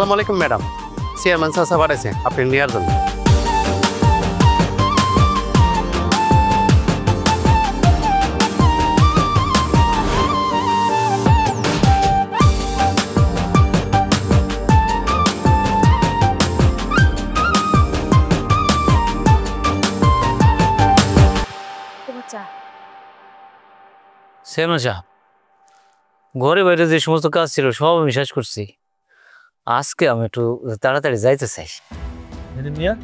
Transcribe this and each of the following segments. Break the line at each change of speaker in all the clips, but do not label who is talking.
আসসালামু আলাইকুম madam, chairman চাচা পাঠাইছে আপনি নেওয়ার জন্য।
চেয়ারম্যান সাহেব, ঘরে বাইরে যে সমস্ত কাজ ছিল সব আমি শেষ করছি। আজকে আমি একটু তাড়াতাড়ি যাইতে চাই।
মিয়া,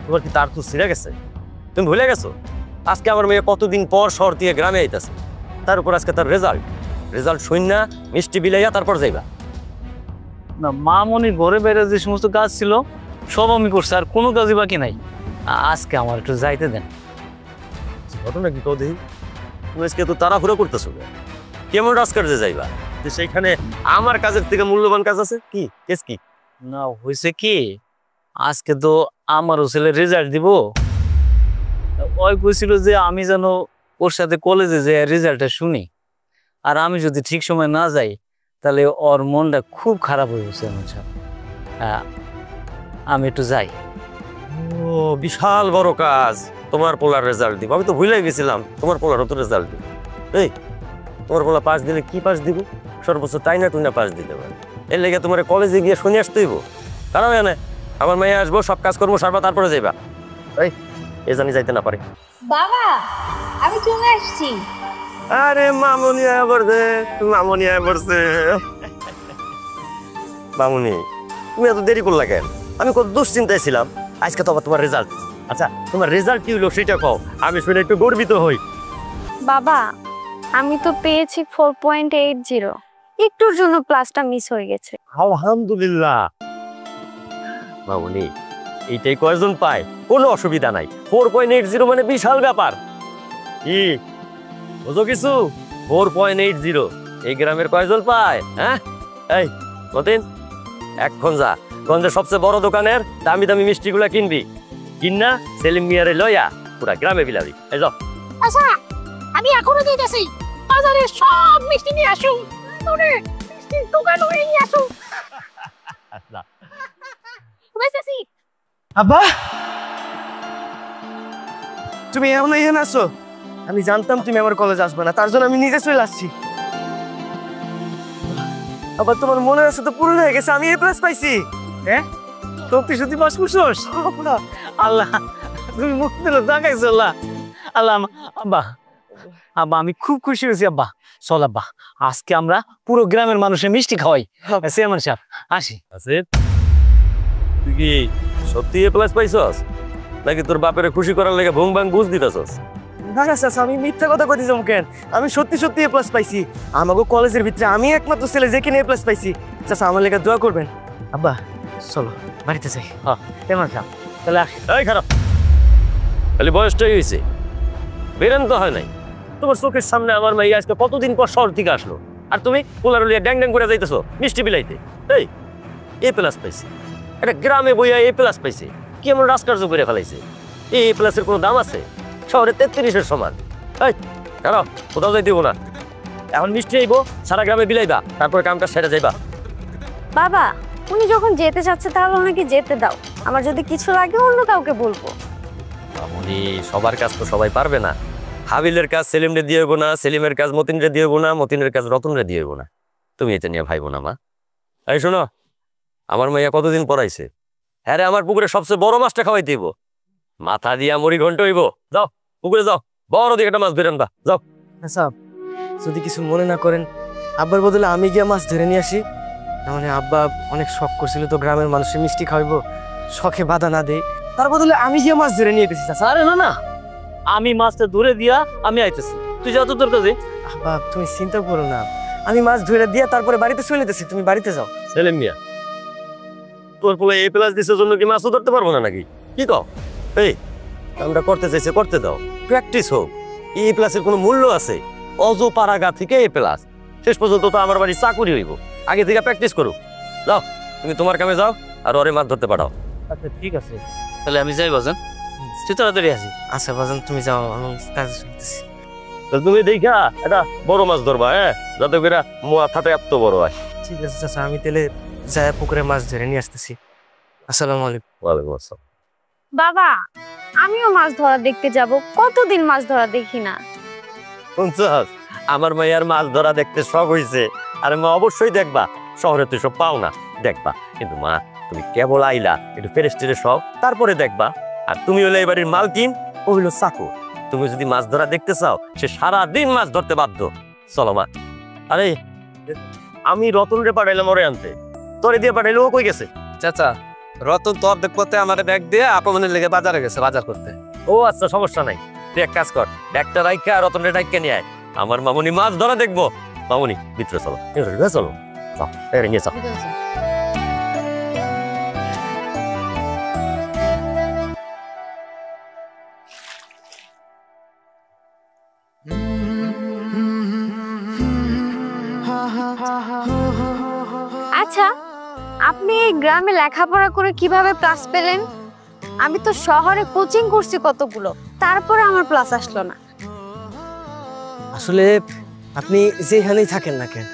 তোমার কি তার তো ছিঁড়ে গেছে? তুমি ভুলে গেছো আজকে আমার মেয়ে কতদিন পর শহর দিয়ে গ্রামে আইতাছে, তার উপর আজকে তার রেজাল্ট শুননা মিষ্টি বিলাইয়া তারপর যাইবা।
না, মামনির ঘরে বাইরে যে সমস্ত কাজ ছিল সব আমি করছি, আর কোনো কাজই বাকি নাই। আজকে আমার একটু যাইতে দেন।
ঘটনা কি কদি? তুমি আজকে তো তাড়াহুড়ো করতেছো, কেমন রাজকার্যে যাইবা? যে সেইখানে আমার কাজের থেকে মূল্যবান কাজ আছে। কি কেস কি?
না, হয়েছে কি, আজকে তো আমারও ছেলে রেজাল্ট দিব। ওই কইছিল যে আমি যেন ওর সাথে কলেজে যাই রেজাল্টটা শুনি, আর আমি যদি ঠিক সময় না যাই তাহলে ওর মনটা খুব খারাপ হয়ে গেছে। হ্যাঁ, আমি একটু যাই।
ও বিশাল বড় কাজ, তোমার পোলার রেজাল্ট দিব। আমি তো ভুলে গেছিলাম তোমার পোলারও তো রেজাল্ট দিব। এই তোমার পোলা পাস দিলে কি পাস দিব? সর্বোচ্চ তাই না তুই না পাস দিতে পারে। এর লেগে তোমার কলেজে গিয়ে শুনে আসতে হইব। কারণ এনে আমার মেয়ে আসবো, সব কাজ করবো, সারবা তারপরে যাইবা। এই এ জানি যাইতে না পারে।
বাবা, আমি চলে আসছি।
আরে মামুনি আয়া পড়ছে, মামুনি আয়া পড়ছে। মামুনি, তুমি এত দেরি করলা কেন? আমি কত দুশ্চিন্তায় ছিলাম। আজকে তো আবার তোমার রেজাল্ট। আচ্ছা, তোমার রেজাল্ট কি হলো সেটা কও, আমি শুনে একটু গর্বিত হই।
বাবা, আমি তো পেয়েছি 4.80। একটুর জন্য ক্লাসটা মিস হয়ে গেছে।
আলহামদুলিল্লাহ। মামুনি, এইটাই কয়জন পায়? কোনো অসুবিধা নাই। 4.80 মানে বিশাল ব্যাপার। কি বুঝো কিছু? 4.80 এই গ্রামের কয়জন পায়? হ্যাঁ, এই মতিন, এখন যা গঞ্জের সবচেয়ে বড় দোকানের দামি দামি মিষ্টিগুলা কিনবি। কিন্না সেলিম মিয়ারে লইয়া পুরা গ্রামে বিলাবি। এই যাও।
আচ্ছা, আমি এখনো দিতেছি। বাজারে সব মিষ্টি নিয়ে আসুন, তোরে মিষ্টির দোকান হয়ে নিয়ে আসুন। বুঝতেছি।
আব্বা, তুমি এমন এখানে আসো? আমি জানতাম তুমি আমার কলেজ আসবে না, তার জন্য আমি নিজে চলে আসছি। আবার তোমার মনে আছে তো, পূরণ হয়ে গেছে, আমি এ প্লাস পাইছি।
হ্যাঁ, সত্যি সত্যি পাস করছস? আল্লাহ, তুমি মুখ দিলে দেখাইছো। আল্লাহ আল্লাহ, আব্বা আব্বা আমি খুব খুশি হয়েছি। আব্বা চল আব্বা, আজকে আমরা পুরো গ্রামের মানুষের মিষ্টি খাওয়াই। চেয়ারম্যান সাহেব আসি।
আসিফ, তুই কি সত্যি এ প্লাস পাইছস নাকি তোর বাপের খুশি করার লেগে ভুং ভাং বুঝ দিতেছস?
না না চাচা, আমি মিথ্যা কথা কইতে যাবো কেন? আমি সত্যি সত্যি এ প্লাস পাইছি। আমাকে কলেজের ভিতরে আমি একমাত্র ছেলে যেখানে এ প্লাস পাইছি। চাচা আমার লেগে দোয়া করবেন। আব্বা চলো বাড়িতে যাই।
হ্যাঁ চেয়ারম্যান সাহেব, তাহলে আসি।
এই খারাপ, খালি বয়সটাই হয়েছে, বেরেন তো হয় নাই। তোমার চোখের সামনে আমার মেয়ে আজকে কতদিন পর শহর থেকে আসলো, আর তুমি পোলার লিয়া ড্যাং ড্যাং করে যাইতেছো মিষ্টি বিলাইতে। এই এ প্লাস পাইছে, একটা গ্রামে বইয়া এ প্লাস পাইছে, কি এমন রাজকার্য করে ফেলাইছে? এ প্লাসের কোনো দাম আছে? শহরে 33-এর সমান। এই খারাপ, কোথাও যাই দিব না, এখন মিষ্টি আইব, সারা গ্রামে বিলাইবা, তারপরে কামটা সেরে যাইবা।
বাবা, উনি যখন যেতে চাচ্ছে তাহলে ওনাকে যেতে দাও। আমার যদি কিছু লাগে অন্য কাউকে বলবো।
মামুনি, সবার কাজ তো সবাই পারবে না। হাবিলের কাজ সেলিমরে দিয়ে হইব না, সেলিমের কাজ মতিনরে দিয়ে হইব না, মতিনের কাজ রতনরে দিয়ে হইব না। তুমি এটা নিয়ে ভাইব না মা। এই শোনো, আমার মাইয়া কতদিন পড়াইছে, হ্যাঁ রে, আমার পুকুরে সবচেয়ে বড় মাছটা খাওয়াই দিব। মাথা দিয়া মুড়ি ঘন্ট হইব। যাও পুকুরে যাও, বড় দিকে একটা মাছ ধরে আনবা, যাও।
আচ্ছা, যদি কিছু মনে না করেন, আব্বার বদলে আমি গিয়ে মাছ ধরে নিয়ে আসি। মানে আব্বা অনেক শখ করছিল তো গ্রামের মানুষের মিষ্টি খাওয়াইবো, শখে বাধা না দেয়, তার বদলে আমি গিয়ে মাছ ধরে নিয়ে এসেছি। চাচা
আরে না না, আমি মাছটা ধরে দিয়া আমি আইতেছি, তুই যা তো তোর কাজে।
আব্বা তুমি চিন্তা করো না, আমি মাছ ধরে দিয়া তারপরে বাড়িতে চলে যেতেছি, তুমি বাড়িতে যাও।
সেলিম মিয়া, তোর পোলা এ প্লাস দিছের জন্য কি মাছও ধরতে পারবো না নাকি? কি কও? এই কামটা করতে চাইছে করতে দাও, প্র্যাকটিস হোক। এ প্লাসের কোনো মূল্য আছে? অজ পারাগা থেকে এ প্লাস, শেষ পর্যন্ত তো আমার বাড়ি চাকুরি হইব। আগে থেকে প্র্যাকটিস করো। যাও, তুমি তোমার কামে যাও, আর ওরে মাছ ধরতে পাঠাও।
আচ্ছা ঠিক আছে, তাহলে আমি যাই বাজান, তুই তাড়াতাড়ি আসি।
আচ্ছা বাজান তুমি যাও, আমি কাজ শুনতেছি।
তুমি দেখা এটা বড় মাছ ধরবা, হ্যাঁ, যাতে করে মাথাটা এত বড় হয়।
ঠিক আছে চাচা, আমি তাহলে যায় পুকুরে মাছ ধরে নিয়ে আসতেছি। আসসালামু আলাইকুম।
ওয়ালাইকুম আসসালাম।
বাবা আমিও মাছ ধরা দেখতে যাব, কতদিন মাছ ধরা দেখি না।
শুনছস, আমার মাইয়ার মাছ ধরা দেখতে শখ হইছে। আরে মা অবশ্যই দেখবা, শহরে তো সব পাও না, দেখবা। কিন্তু মা তুমি কেবল আইলা একটু ফেরেস্টিরে সব, তারপরে দেখবা। আর তুমি হলে এই বাড়ির মালকিন, ও হইলো চাকর। তুমি যদি মাছ ধরা দেখতে চাও, সে সারাদিন মাছ ধরতে বাধ্য। চলো মা। আরে আমি রতন রে পাঠাইলাম ওরে আনতে, তোরে দিয়ে পাঠাইলে ও কই গেছে?
চাচা, রতন তো অর্ধেক পথে আমার ব্যাগ দিয়ে আপনের লেগে বাজারে গেছে বাজার করতে।
ও আচ্ছা, সমস্যা নাই। তুই এক কাজ কর, ব্যাগটা রাইখা রতনের রাইখা নিয়ে আয়। আমার মামুনি মাছ ধরা দেখবো। মামুনি ভিতরে চলো, চলো চলো, নিয়ে চলো।
আচ্ছা, আপনি এই গ্রামে লেখাপড়া করে কিভাবে প্লাস পেলেন? আমি তো শহরে কোচিং করছি কতগুলো, তারপরে আমার প্লাস আসলো না।
আসলে আপনি যেখানেই থাকেন না কেন,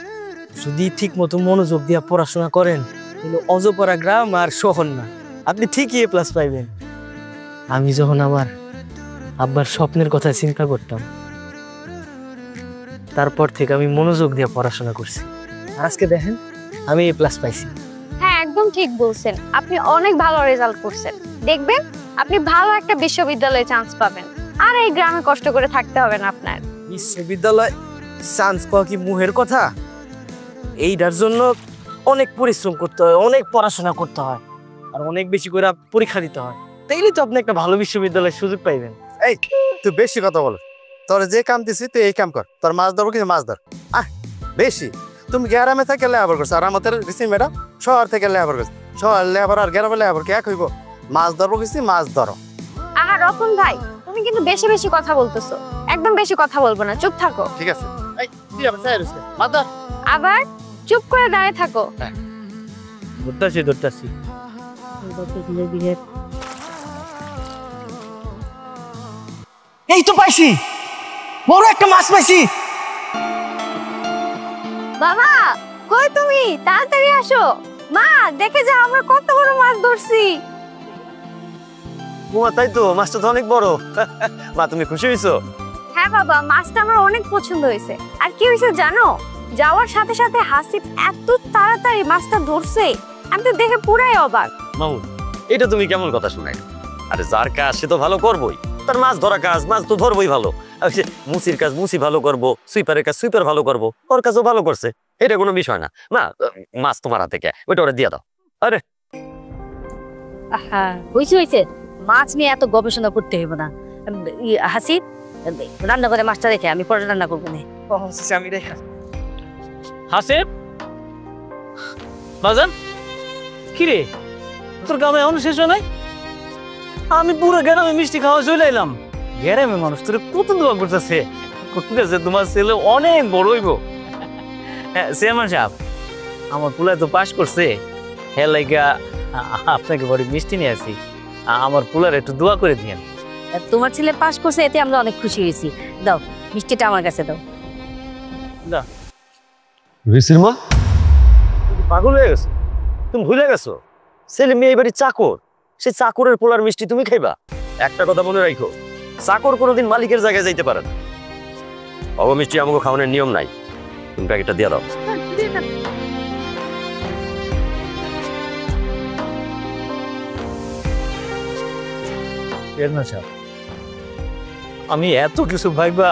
যদি ঠিক মতো মনোযোগ দিয়ে পড়াশোনা করেন, কিন্তু অজপড়া গ্রাম আর শহর না, আপনি ঠিকই এ প্লাস পাইবেন। আমি যখন আমার আব্বার স্বপ্নের কথা চিন্তা করতাম, তারপর থেকে আমি মনোযোগ দিয়ে পড়াশোনা করছি। আর আজকে দেখেন আমি এ প্লাস পাইছি।
হ্যাঁ, একদম ঠিক বলছেন, আপনি অনেক ভালো রেজাল্ট করছেন। দেখবেন আপনি ভালো একটা বিশ্ববিদ্যালয়ে চান্স পাবেন, আর এই গ্রামে কষ্ট করে থাকতে হবে না আপনার।
বিশ্ববিদ্যালয় চান্স পাওয়া কি মুহের কথা? এইটার জন্য অনেক পরিশ্রম করতে হয়, অনেক পড়াশোনা করতে হয়, আর অনেক বেশি করে পরীক্ষা দিতে হয়। তাইলে তো আপনি একটা ভালো বিশ্ববিদ্যালয়ের সুযোগ পাইবেন।
এই তুই বেশি কথা বল। তোর যে কাম দিছি তুই এই কাম কর। তোর মাছ ধরবো কিন্তু মাছ ধর। বেশি তুমি গ্রামে থেকে লেবার করছো, আর আমাদের রিসিন ম্যাডাম শহর থেকে লেবার করছো। শহর লেবার আর গ্রামের লেবার কি এক হইব? মাছ ধরবো কিছু মাছ ধরো।
আর রতন ভাই, তুমি কিন্তু বেশি বেশি কথা বলতেছো। একদম বেশি কথা বলবো না, চুপ থাকো।
ঠিক আছে, এই তুই আবার চাই রইছিস মাছ ধর।
আবার চুপ করে দাঁড়িয়ে থাকো।
ধরতাছি। এই তো পাইছি, বড় একটা মাছ পাইছি।
বাবা কই তুমি? তাড়াতাড়ি আসো। মা দেখে যাও আমরা কত বড় মাছ ধরছি।
বোমা, তাই তো, মাছটা তো অনেক বড়। মা তুমি খুশি হয়েছো?
হ্যাঁ বাবা, মাছটা আমার অনেক পছন্দ হয়েছে। আর কি হয়েছে জানো, যাওয়ার সাথে সাথে হাসিব এত তাড়াতাড়ি মাছটা ধরছে, আমি তো দেখে পুরাই অবাক।
মামু, এটা তুমি কেমন কথা শুনাই? আরে যার কাজ সে তো ভালো করবোই, তার মাছ ধরা কাজ, মাছ তো ধরবোই ভালো। আর সে মুসির কাজ মুসি ভালো করবো, সুইপারের কাজ সুইপার ভালো করবো, ওর কাজও ভালো করছে, এটা কোনো বিষয় না। মা, মাছ তোমার হাতে কে, ওইটা ওরা দিয়ে দাও। আরে
হয়েছে মাছ নিয়ে এত গবেষণা করতে হইব না। হাসি রান্না করে মাছটা রেখে আমি পরে রান্না করবো না।
আমি দেখা
হাসিব, বাজান কিরে, তোর গ্রামে এমন শেষ হয় নাই? আমি পুরো গ্রামে মিষ্টি খাওয়া চলে এলাম। গ্রামে মানুষ তোর কত দোয়া করতেছে, করতেছে তোমার ছেলে অনেক বড় হইব। হ্যাঁ চেয়ারম্যান সাহেব, আমার পুলায় তো পাস করছে, হ্যাঁ লাইগা আপনাকে বড় মিষ্টি নিয়ে আসি, আমার পুলার একটু দোয়া করে দিয়েন।
তোমার ছেলে পাস করছে, এতে আমরা অনেক খুশি হয়েছি। দাও মিষ্টিটা আমার কাছে দাও।
রিসির মা, তুমি পাগল হয়ে গেছো? তুমি ভুলে গেছো ছেলে মেয়ে এবারে চাকর, সেই চাকরের পোলার মিষ্টি তুমি খাইবা? একটা কথা মনে রাখো, চাকর কোনোদিন মালিকের জায়গায় যাইতে পারে না। অব মিষ্টি আমাকে খাওয়ানোর নিয়ম নাই। তুমি প্যাকেটটা দিয়ে দাও।
আমি এত কিছু ভাইবা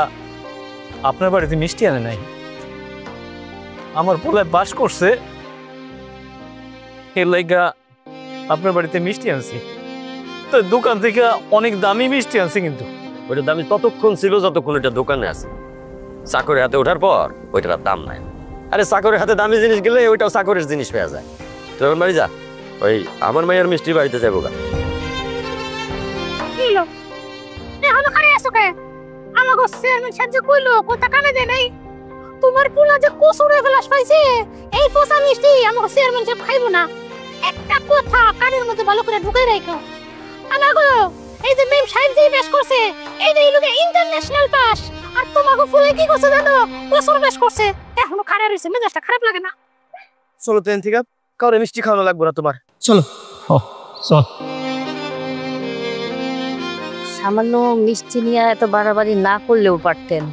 আপনার বাড়িতে মিষ্টি আনে নাই। আমার পোলায় বাস করছে, এর লাইগা আপনার বাড়িতে মিষ্টি আনছি। তো দোকান থেকে অনেক দামি মিষ্টি আনছি, কিন্তু
ওইটার দাম ততক্ষণ ছিল যতক্ষণ এটা দোকানে আছে। চাকরের হাতে ওঠার পর ওইটার দাম নাই। আরে চাকরের হাতে দামি জিনিস গেলে ওইটাও চাকরের জিনিস পেয়ে যায়। তো এখন বাড়ি যা, ওই আমার মায়ের মিষ্টি বাড়িতে যাবো গা।
এখনো খারে আসো কে? আমাগো চেয়ারম্যান সাহেব যে কইলো কথা কানে দেয় নাই। তোমার পোলা যে কসুরে ফেলাস পাইছে, এই পোষা মিষ্টি আমাগো চেয়ারম্যান সাহেব খাইবো না। একটা কথা কানের মধ্যে ভালো করে ঢুকাই রাখো। আমাগো এই যে মেম সাহেব যে বেশ করছে, এই যে লোকে ইন্টারন্যাশনাল পাস, আর তোমাগো ফুলে কি করছে জানো? কসুর বেশ করছে। এখনো খারে রইছে, মেজাজটা খারাপ লাগে না?
চলো ট্রেন থেকে কাউরে মিষ্টি খাওয়ানো লাগবে না তোমার। চলো।
চল।
সামান্য মিষ্টি নিয়ে এত বাড়াবাড়ি না করলেও পারতেন।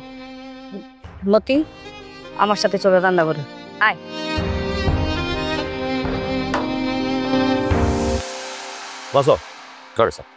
মতি, আমার সাথে চলে রান্না করে আয়।
বসো করে স্যার।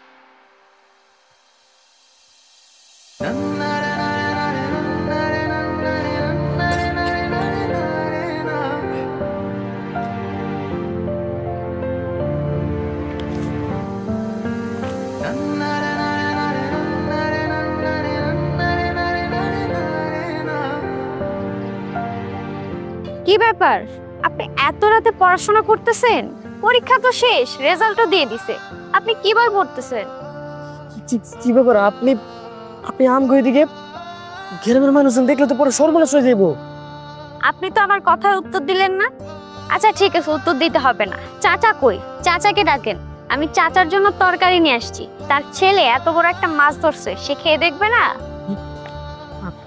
কি ব্যাপার, আপনি এত রাতে পড়াশোনা করতেছেন? পরীক্ষা তো শেষ, রেজাল্টও দিয়ে দিছে, আপনি কি বই পড়তেছেন?
কি ব্যাপার, আপনি আপনি আমগো এদিকে গ্রামের মানুষজন দেখলে তো পরে সর্বনাশ হয়ে যাবো।
আপনি তো আমার কথার উত্তর দিলেন না। আচ্ছা ঠিক আছে, উত্তর দিতে হবে না। চাচা কই? চাচাকে ডাকেন, আমি চাচার জন্য তরকারি নিয়ে আসছি। তার ছেলে এত বড় একটা মাছ ধরছে, সে খেয়ে দেখবে না?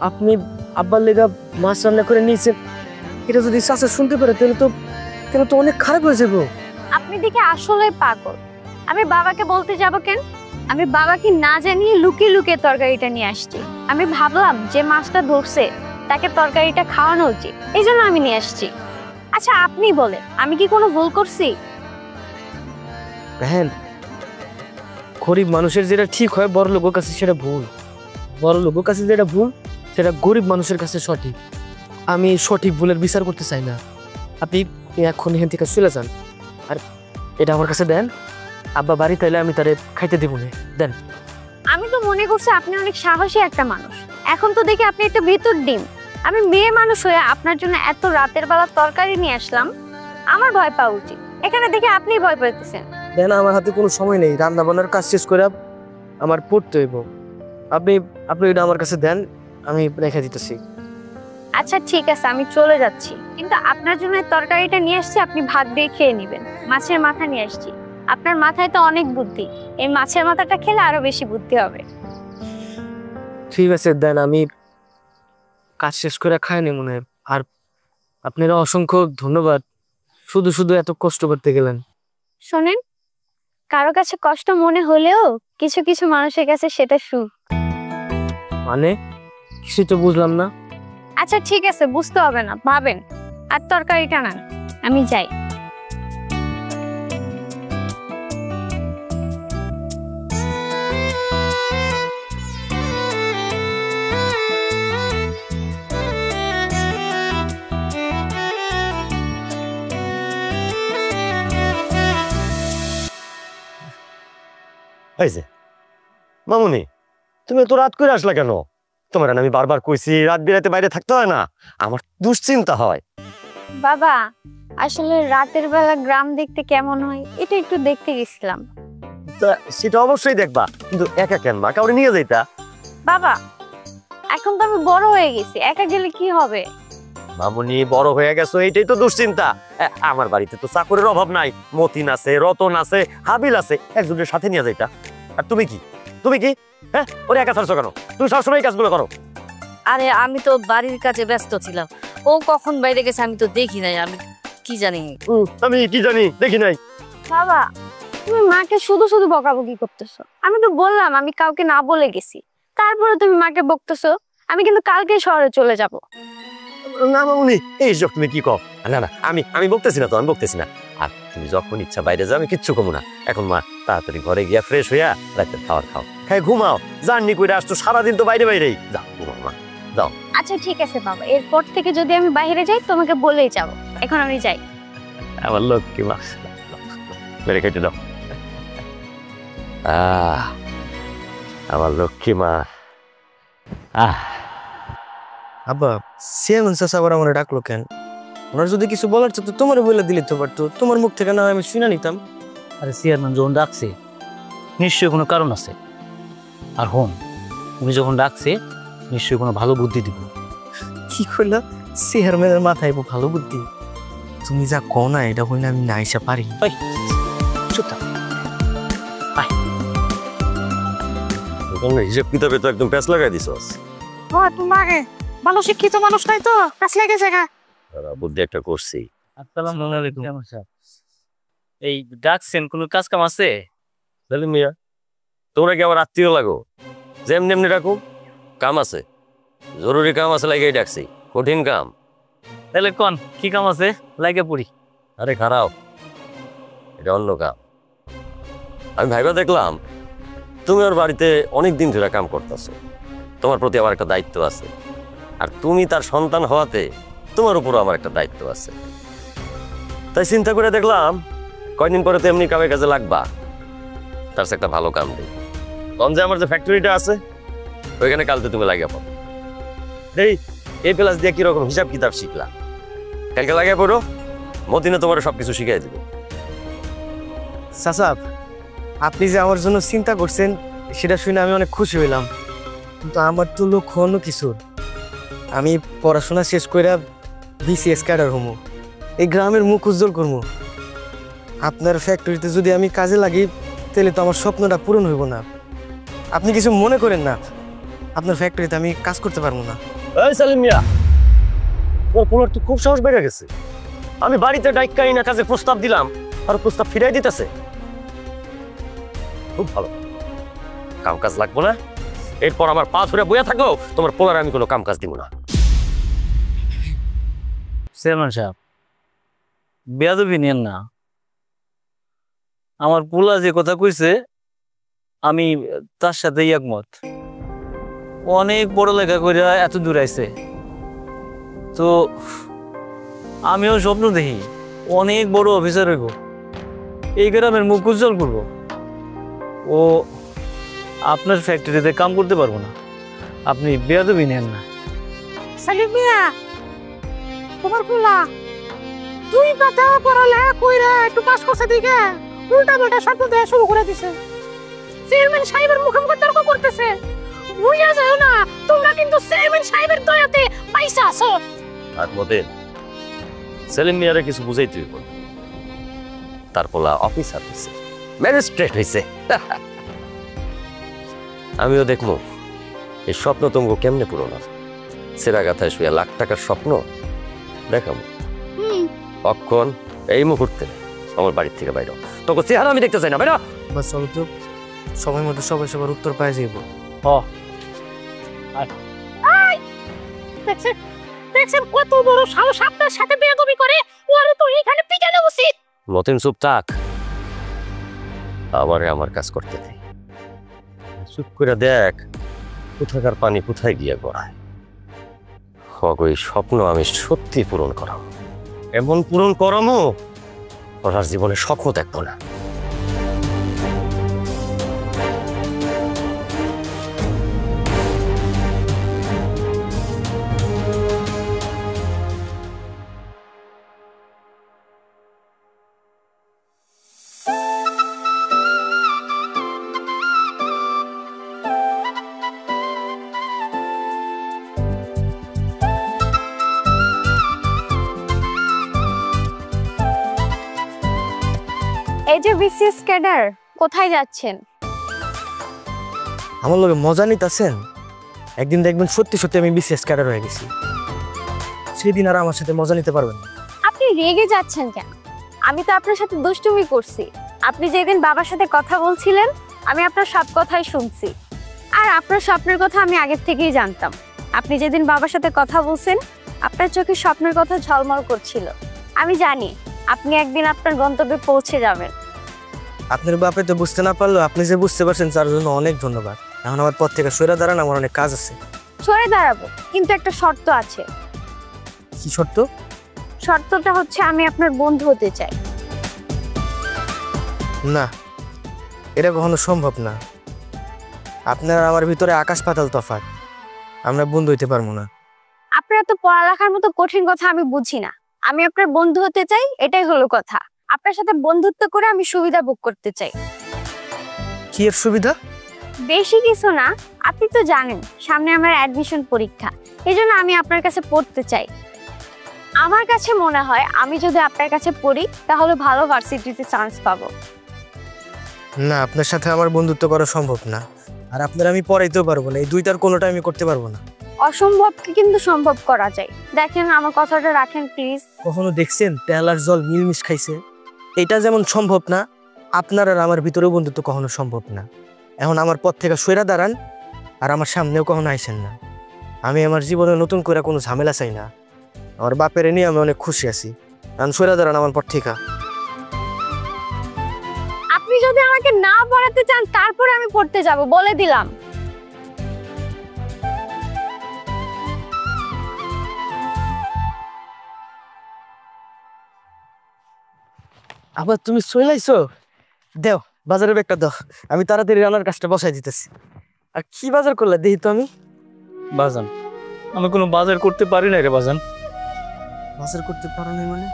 আপনি আব্বার লেগা মাছ রান্না করে নিয়েছেন, এটা যদি চাচা শুনতে পারে তাহলে তো অনেক খারাপ হয়ে যাবো।
আপনি দেখে আসলে পাগল। আমি বাবাকে বলতে যাব কেন? আমি বাবাকে না জানিয়ে লুকিয়ে লুকিয়ে তরকারিটা নিয়ে আসছি। আমি ভাবলাম যে মাছটা ধরছে তাকে তরকারিটা খাওয়ানো উচিত, এই জন্য আমি নিয়ে আসছি। আচ্ছা আপনি বলেন, আমি কি কোনো ভুল করছি?
হ্যাঁ, গরিব মানুষের যেটা ঠিক হয় বড় লোকের কাছে সেটা ভুল, বড় লোকের কাছে যেটা ভুল সেটা গরিব মানুষের কাছে সঠিক। আমি সঠিক ভুলের বিচার করতে চাই না। আপনি এখন এখান থেকে চলে যান, আর এটা আমার কাছে দেন। আব্বা বাড়ি তাইলে আমি তারে খাইতে দিব না, দেন।
আমি তো মনে করছি আপনি অনেক সাহসী একটা মানুষ, এখন তো দেখি আপনি একটা ভিতর ডিম। আমি মেয়ে মানুষ হয়ে আপনার জন্য এত রাতের বেলা তরকারি নিয়ে আসলাম, আমার ভয় পাওয়া উচিত। এখানে দেখে আপনি ভয় পেতেছেন।
দেন, আমার হাতে কোনো সময় নেই, রান্না বান্নার কাজ শেষ করে আমার পড়তে হইব। আপনি এটা আমার কাছে দেন, আমি রেখে দিতেছি।
আচ্ছা ঠিক আছে, আমি চলে যাচ্ছি, কিন্তু আপনার জন্য এই তরকারিটা নিয়ে আসছি, আপনি ভাত দিয়ে খেয়ে নেবেন। মাছের মাথা নিয়ে আসছি, আপনার মাথায় তো অনেক বুদ্ধি, এই মাছের মাথাটা খেলে আরো বেশি বুদ্ধি হবে।
ঠিক আছে দেন, আমি কাজ শেষ করে খাই নি মনে হয়। আর আপনারা অসংখ্য ধন্যবাদ, শুধু শুধু এত কষ্ট করতে গেলেন।
শোনেন, কারো কাছে কষ্ট মনে হলেও কিছু কিছু মানুষের কাছে সেটা সুখ।
মানে কিছু তো বুঝলাম না।
আচ্ছা ঠিক আছে, বুঝতে হবে না, ভাবেন। আর তরকারিটা নেন, আমি যাই।
এই যে মামুনি, তুমি তো রাত করে আসলা কেন? তোমার আমি বারবার কইছি রাত বিরাতে বাইরে থাকতে হয় না, আমার দুশ্চিন্তা হয়।
বাবা, আসলে রাতের বেলা গ্রাম দেখতে কেমন হয় এটা একটু দেখতে গেছিলাম।
সেটা অবশ্যই দেখবা, কিন্তু একা কেন মা, কাউরে নিয়ে যাইতা।
বাবা, এখন তো আমি বড় হয়ে গেছি, একা গেলে কি হবে?
মামুনি বড় হয়ে গেছো, এইটাই তো দুশ্চিন্তা। আমার বাড়িতে তো চাকরের অভাব নাই, মতিন আছে, রতন আছে, হাবিল আছে, একজনের সাথে নিয়ে যাইতা। আর তুমি কি হ্যাঁ, ওরে একা ছাড়ছো কেন? তুমি সবসময় এই কাজগুলো করো।
আরে আমি তো বাড়ির কাজে ব্যস্ত ছিলাম, ও কখন বাইরে গেছে আমি তো দেখি নাই, আমি কি জানি।
আমি কি জানি, দেখি নাই।
বাবা, তুমি মাকে শুধু শুধু বকাবকি করতেছো। আমি তো বললাম আমি কাউকে না বলে গেছি, তারপরে তুমি মাকে বকতেছো। আমি কিন্তু কালকে শহরে চলে যাব।
না মামুনি, এইসব তুমি কি কও? না না, আমি বকতেছি না তো, আমি বকতেছি না। আর তুমি যখন ইচ্ছা বাইরে যাও, আমি কিচ্ছু কমু না। এখন মা তাড়াতাড়ি ঘরে গিয়া ফ্রেশ হইয়া রাতের খাবার খাও, খাই ঘুমাও। জার্নি করে আসতো সারাদিন তো বাইরেই, যাও ঘুমাও মা, যাও।
আচ্ছা ঠিক আছে বাবা, এরপর থেকে যদি আমি বাইরে যাই তোমাকে বলেই যাব। এখন আমি যাই।
আমার লক্ষ্মী মা, মেরে কেটে দাও। আমার লক্ষ্মী মা।
আব্বা, চেয়ারম্যান চাচা আবার আমার ডাকলো কেন? ওনার যদি কিছু বলার তো তোমার বলে দিলে তো পারতো, তোমার মুখ থেকে না আমি শুনে নিতাম।
আরে চেয়ারম্যান যখন ডাকছে নিশ্চয়ই কোনো কারণ আছে। আর হন, উনি যখন ডাকছে নিশ্চয়ই কোনো ভালো বুদ্ধি দিব।
কি করলা? চেয়ারম্যানের মাথায় ভালো বুদ্ধি? তুমি যা কও না, এটা হইলে আমি না আইসা পারি।
চুপ থাক।
হিসেব কিতাবে তো একদম প্যাঁচ লাগাই দিছ।
তোমাকে ভালো শিক্ষিত মানুষ নাই তো কাছে লেগেছে।
বুদ্ধি একটা করছি।
আসসালামু আলাইকুম। এই ডাকছেন কোনো কাজ কাম আছে?
সেলিম মিয়া, তোমরা কি আমার আত্মীয় লাগো? যেমনি এমনি রাখো, কাম আছে, জরুরি কাম আছে, লাগেই ডাকছি, কঠিন কাম।
তাহলে কোন কি কাম আছে, লাগে পড়ি।
আরে খারাপ, এটা অন্য কাম। আমি ভাইবা দেখলাম তুমি ওর বাড়িতে অনেক দিন ধরে কাম করতেছো, তোমার প্রতি আমার একটা দায়িত্ব আছে, আর তুমি তার সন্তান হওয়াতে তোমার উপরও আমার একটা দায়িত্ব আছে। তাই চিন্তা করে দেখলাম কয়দিন পরে তো এমনি কামের কাজে লাগবা, তার একটা ভালো কাম দিই। গঞ্জে আমার যে ফ্যাক্টরিটা আছে ওইখানে কালকে তুমি লাগিয়ে পড়ো। এই প্লাস দিয়ে কিরকম হিসাব কিতাব শিখলা, কালকে লাগিয়ে পড়ো, মদিনে তোমার সবকিছু শিখাই দিবে।
চাচা, আপনি যে আমার জন্য চিন্তা করছেন সেটা শুনে আমি অনেক খুশি হইলাম, কিন্তু আমার তো লক্ষ্য অন্য কিছুর। আমি পড়াশোনা শেষ করে বিসিএস ক্যাডার হমু, এই গ্রামের মুখ উজ্জ্বল করবো। আপনার ফ্যাক্টরিতে যদি আমি কাজে লাগি তাহলে তো আমার স্বপ্নটা পূরণ হইব না। আপনি কিছু মনে করেন না, আপনার ফ্যাক্টরিতে আমি কাজ করতে পারবো না।
এই সালিম মিয়া, তোর পোলার তো খুব সাহস বেড়ে গেছে। আমি বাড়িতে ডাইকাই না কাজে প্রস্তাব দিলাম, আর প্রস্তাব ফিরাই দিতেছে। খুব ভালো, কাম কাজ লাগবো না, এরপর আমার পা ধরে বইয়া থাকো, তোমার পোলার আমি কোনো কাম কাজ দিব না।
চেয়ারম্যান সাহেব, বেয়াদবি নিয়েন না। আমার পোলা যে কথা কইছে আমি তার সাথেই একমত। অনেক পড়ালেখা করে এত দূর আইছে, তো আমিও স্বপ্ন দেখি অনেক বড় অফিসার হইব, এই গ্রামের মুখ উজ্জ্বল করবো। ও আপনার ফ্যাক্টরিতে কাম করতে পারবো না, আপনি বেয়াদবি নেন না।
সালিম মিয়া, তোমার পোলা তুই কথা পড়ালেখা কইরা একটু পাস করছে দিকে উল্টা পাল্টা শব্দ দেয়া শুরু করে দিছে। চেয়ারম্যান সাহেবের মুখোমুখি তর্ক করতেছে। বুঝা যায় না তোমরা কিন্তু চেয়ারম্যান সাহেবের দয়াতে পয়সা আছো।
আর মতেন সেলিম মিয়ারে কিছু বুঝাইতে হইব, তার পোলা অফিসার হয়েছে, ম্যাজিস্ট্রেট হয়েছে। আমিও দেখবো এই স্বপ্ন তোমাকে কেমনে পূরণ হয়। সেরা গাথায় শুয়ে লাখ টাকার স্বপ্ন দেখাবো অক্ষণ এই মুহূর্তে আমার বাড়ির থেকে বাইরে। তোকে চেহারা আমি দেখতে চাই না, বাইরে।
বাস চলো তো, সময় মতো সবাই সবার উত্তর পাই যাইব।
দেখছেন দেখছেন কত বড় সাহস আপনার সাথে বেয়াদবি করে, ওরে তো এখানে পিটানো উচিত।
মতেন চুপ থাক, আমারে আমার কাজ করতে দে। চুপ করে দেখ কোথাকার পানি কোথায় গিয়ে গড়ায়। ওই স্বপ্ন আমি সত্যি পূরণ করাবো, এমন পূরণ করামো ওনার জীবনে স্বপ্ন দেখবো না।
এই যে বিসিএস ক্যাডার, কোথায় যাচ্ছেন?
আমার লোকে মজা নিতেছেন, একদিন দেখবেন সত্যি সত্যি আমি বিসিএস ক্যাডার হয়ে গেছি, সেদিন আর আমার সাথে মজা নিতে পারবেন না।
আপনি রেগে যাচ্ছেন কেন? আমি তো আপনার সাথে দুষ্টুমি করছি। আপনি যেদিন বাবার সাথে কথা বলছিলেন আমি আপনার সব কথাই শুনছি, আর আপনার স্বপ্নের কথা আমি আগের থেকেই জানতাম। আপনি যেদিন বাবার সাথে কথা বলছেন আপনার চোখে স্বপ্নের কথা ঝলমল করছিল। আমি জানি আপনি একদিন আপনার গন্তব্যে পৌঁছে যাবেন।
আপনার বাপে তো বুঝতে না পারলো, আপনি যে বুঝতে পারছেন তার জন্য অনেক ধন্যবাদ। এখন আমার পথ থেকে সরে দাঁড়ান, আমার অনেক কাজ আছে।
সরে দাঁড়াবো, কিন্তু একটা শর্ত আছে।
কি শর্ত?
শর্তটা হচ্ছে আমি আপনার বন্ধু হতে চাই।
না, এটা কখনো সম্ভব না। আপনার আমার ভিতরে আকাশ পাতাল তফাৎ, আমরা বন্ধু হইতে পারবো না।
আপনার তো পড়ালেখার মতো কঠিন কথা আমি বুঝি না। আমি আপনার বন্ধু হতে চাই, এটাই হলো কথা। আপনার সাথে বন্ধুত্ব করে আমি সুবিধা ভোগ করতে চাই।
কি এর সুবিধা?
বেশি কিছু না, আপনি তো জানেন সামনে আমার অ্যাডমিশন পরীক্ষা, এজন্য আমি আপনার কাছে পড়তে চাই। আমার কাছে মনে হয় আমি যদি আপনার কাছে পড়ি তাহলে ভালো ভার্সিটিতে চান্স পাবো।
না, আপনার সাথে আমার বন্ধুত্ব করা সম্ভব না, আর আপনার আমি পড়াইতেও পারবো না। এই দুইটার কোনোটা আমি করতে পারবো না।
অসম্ভবকে কিন্তু সম্ভব করা যায়। দেখেন আমার কথাটা রাখেন প্লিজ।
কখনো দেখছেন তেল আর জল মিলমিশ খাইছে? এটা যেমন সম্ভব না, আপনার আর আমার ভিতরেও বন্ধুত্ব কখনো সম্ভব না। এখন আমার পথ থেকে সইরা দাঁড়ান, আর আমার সামনেও কখনো আইসেন না। আমি আমার জীবনে নতুন করে কোনো ঝামেলা চাই না। আমার বাপের নিয়ে আমি অনেক খুশি আছি। এখন সইরা দাঁড়ান আমার পথ থেকে।
আপনি যদি আমাকে না পড়াতে চান তারপরে আমি পড়তে যাব, বলে দিলাম।
আবার তুমি চলাইছো? দেও বাজারের ব্যাগটা দাও, আমি তাড়াতাড়ি রান্নার কাজটা বসাই দিতেছি। আর কি বাজার করলে দেখি তো আমি।
বাজান, আমি কোনো বাজার করতে পারি না রে বাজান।
বাজার করতে পারো না মানে?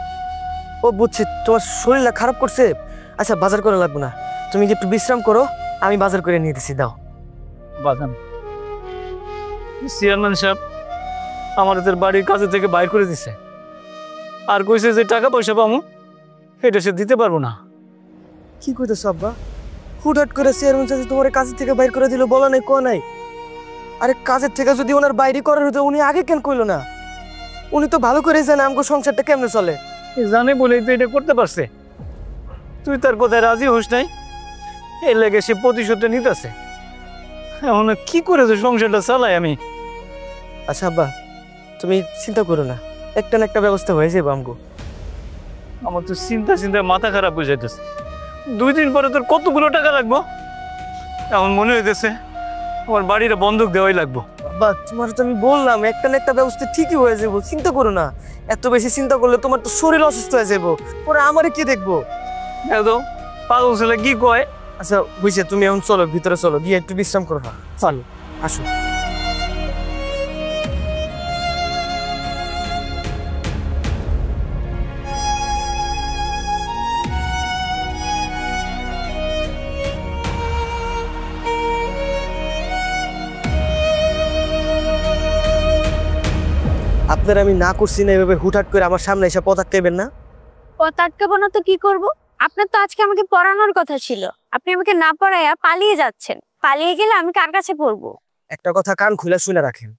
ও বুঝছি, তোমার শরীরটা খারাপ করছে। আচ্ছা বাজার করা লাগবে না, তুমি কি একটু বিশ্রাম করো, আমি বাজার করে নিয়ে দিছি। দাও।
বাজান, চেয়ারম্যান সাহেব আমাদের বাড়ির কাছে থেকে বাইর করে দিছে, আর কইছে যে টাকা পয়সা পাবো এটা সে দিতে পারবো না।
কি কইতেছ আব্বা? হুটহাট করে চেয়ারম্যান চাচা তোমার কাজের থেকে বাইর করে দিল, বলা নাই কোয়া নাই? আরে কাজের থেকে যদি ওনার বাইরে করার হতো উনি আগে কেন কইলো না? উনি তো ভালো করে জানে আমগো সংসারটা কেমনে চলে।
জানে বলেই তো এটা করতে পারছে। তুই তার কথায় রাজি হোস নাই, এর লেগে সে প্রতিশোধটা নিতেছে। এখন কি করেছে সংসারটা চালাই আমি।
আচ্ছা আব্বা, তুমি চিন্তা করো না, একটা না একটা ব্যবস্থা হয়ে যাবে আমগো।
আমার তো চিন্তা মাথা খারাপ হয়ে যাইতেছে। 2 দিন পরে তোর কতগুলো টাকা লাগবো। এখন মনে হইতেছে আমার বাড়িটা বন্ধক দেওয়াই লাগবো।
আব্বা তোমার তো আমি বললাম একটা না একটা ব্যবস্থা ঠিকই হয়ে যাবো, চিন্তা করো না। এত বেশি চিন্তা করলে তোমার তো শরীর অসুস্থ হয়ে যাবো, পরে আমারে কি দেখবো?
এতো পাগল ছেলে কি কয়।
আচ্ছা বুঝছে, তুমি এখন চলো ভিতরে, চলো গিয়ে একটু বিশ্রাম করো। না চলো, আসো। আপনার আমি না করছি না এভাবে হুটহাট করে আমার সামনে এসে পথ আটকাইবেন না।
পথ আটকাবো না তো কি করব? আপনার তো আজকে আমাকে পড়ানোর কথা ছিল, আপনি আমাকে না পড়াইয়া পালিয়ে যাচ্ছেন। পালিয়ে গেলে আমি কার কাছে পড়বো?
একটা কথা কান খুলে শুনে রাখেন,